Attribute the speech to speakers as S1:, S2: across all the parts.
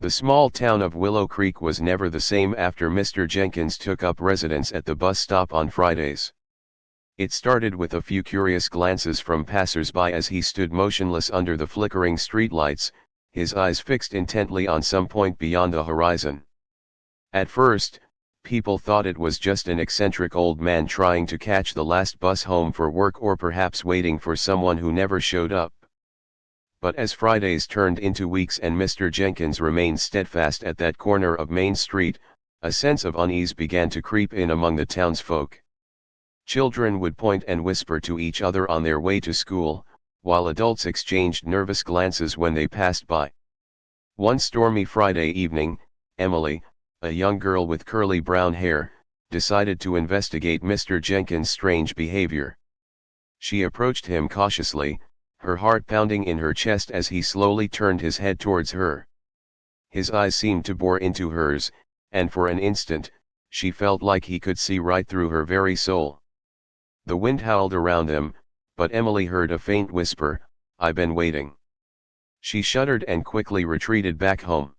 S1: The small town of Willow Creek was never the same after Mr. Jenkins took up residence at the bus stop on Fridays. It started with a few curious glances from passers-by as he stood motionless under the flickering streetlights, his eyes fixed intently on some point beyond the horizon. At first, people thought it was just an eccentric old man trying to catch the last bus home for work or perhaps waiting for someone who never showed up. But as Fridays turned into weeks and Mr. Jenkins remained steadfast at that corner of Main Street, a sense of unease began to creep in among the townsfolk. Children would point and whisper to each other on their way to school, while adults exchanged nervous glances when they passed by. One stormy Friday evening, Emily, a young girl with curly brown hair, decided to investigate Mr. Jenkins' strange behavior. She approached him cautiously, her heart pounding in her chest as he slowly turned his head towards her. His eyes seemed to bore into hers, and for an instant, she felt like he could see right through her very soul. The wind howled around them, but Emily heard a faint whisper, "I've been waiting." She shuddered and quickly retreated back home.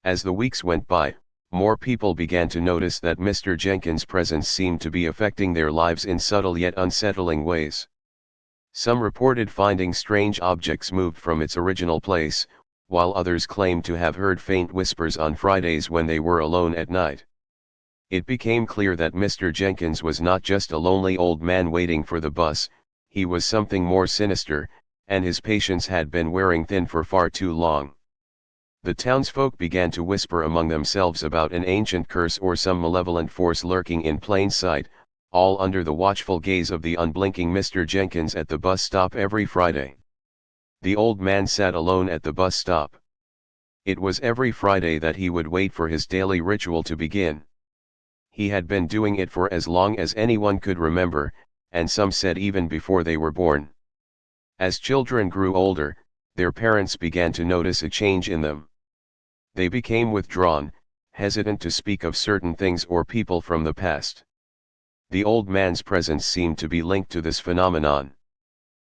S1: As the weeks went by, more people began to notice that Mr. Jenkins' presence seemed to be affecting their lives in subtle yet unsettling ways. Some reported finding strange objects moved from its original place, while others claimed to have heard faint whispers on Fridays when they were alone at night. It became clear that Mr. Jenkins was not just a lonely old man waiting for the bus, he was something more sinister, and his patience had been wearing thin for far too long. The townsfolk began to whisper among themselves about an ancient curse or some malevolent force lurking in plain sight, all under the watchful gaze of the unblinking Mr. Jenkins at the bus stop every Friday. The old man sat alone at the bus stop. It was every Friday that he would wait for his daily ritual to begin. He had been doing it for as long as anyone could remember, and some said even before they were born. As children grew older, their parents began to notice a change in them. They became withdrawn, hesitant to speak of certain things or people from the past. The old man's presence seemed to be linked to this phenomenon.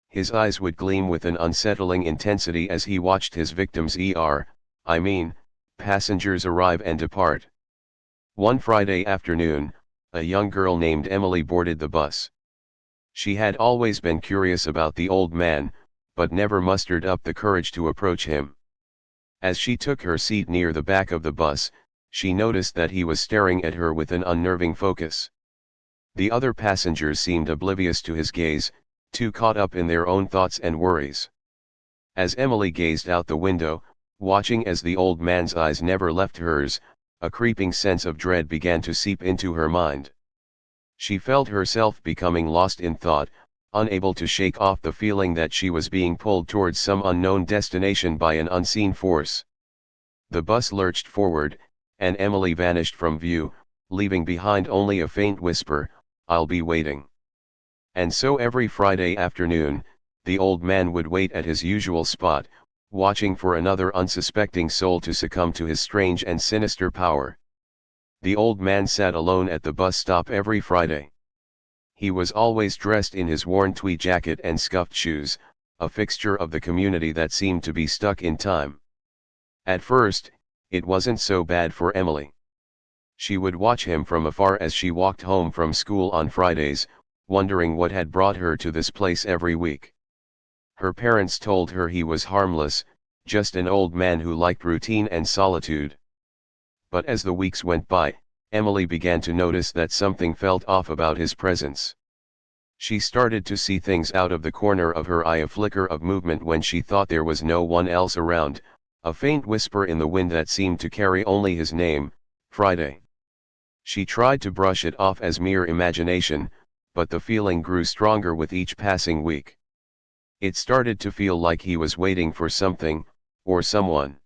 S1: His eyes would gleam with an unsettling intensity as he watched his victims, passengers arrive and depart. One Friday afternoon, a young girl named Emily boarded the bus. She had always been curious about the old man, but never mustered up the courage to approach him. As she took her seat near the back of the bus, she noticed that he was staring at her with an unnerving focus. The other passengers seemed oblivious to his gaze, too caught up in their own thoughts and worries. As Emily gazed out the window, watching as the old man's eyes never left hers, a creeping sense of dread began to seep into her mind. She felt herself becoming lost in thought, unable to shake off the feeling that she was being pulled towards some unknown destination by an unseen force. The bus lurched forward, and Emily vanished from view, leaving behind only a faint whisper, "I'll be waiting." And so every Friday afternoon, the old man would wait at his usual spot, watching for another unsuspecting soul to succumb to his strange and sinister power. The old man sat alone at the bus stop every Friday. He was always dressed in his worn tweed jacket and scuffed shoes, a fixture of the community that seemed to be stuck in time. At first, it wasn't so bad for Emily. She would watch him from afar as she walked home from school on Fridays, wondering what had brought her to this place every week. Her parents told her he was harmless, just an old man who liked routine and solitude. But as the weeks went by, Emily began to notice that something felt off about his presence. She started to see things out of the corner of her eye, a flicker of movement when she thought there was no one else around, a faint whisper in the wind that seemed to carry only his name, Friday. She tried to brush it off as mere imagination, but the feeling grew stronger with each passing week. It started to feel like he was waiting for something, or someone.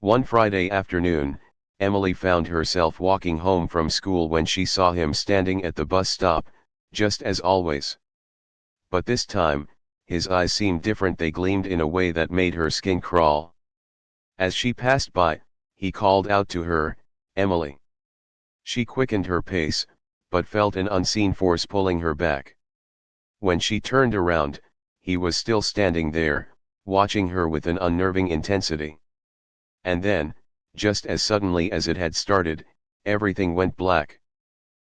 S1: One Friday afternoon, Emily found herself walking home from school when she saw him standing at the bus stop, just as always. But this time, his eyes seemed different. They gleamed in a way that made her skin crawl. As she passed by, he called out to her, "Emily." She quickened her pace, but felt an unseen force pulling her back. When she turned around, he was still standing there, watching her with an unnerving intensity. And then, just as suddenly as it had started, everything went black.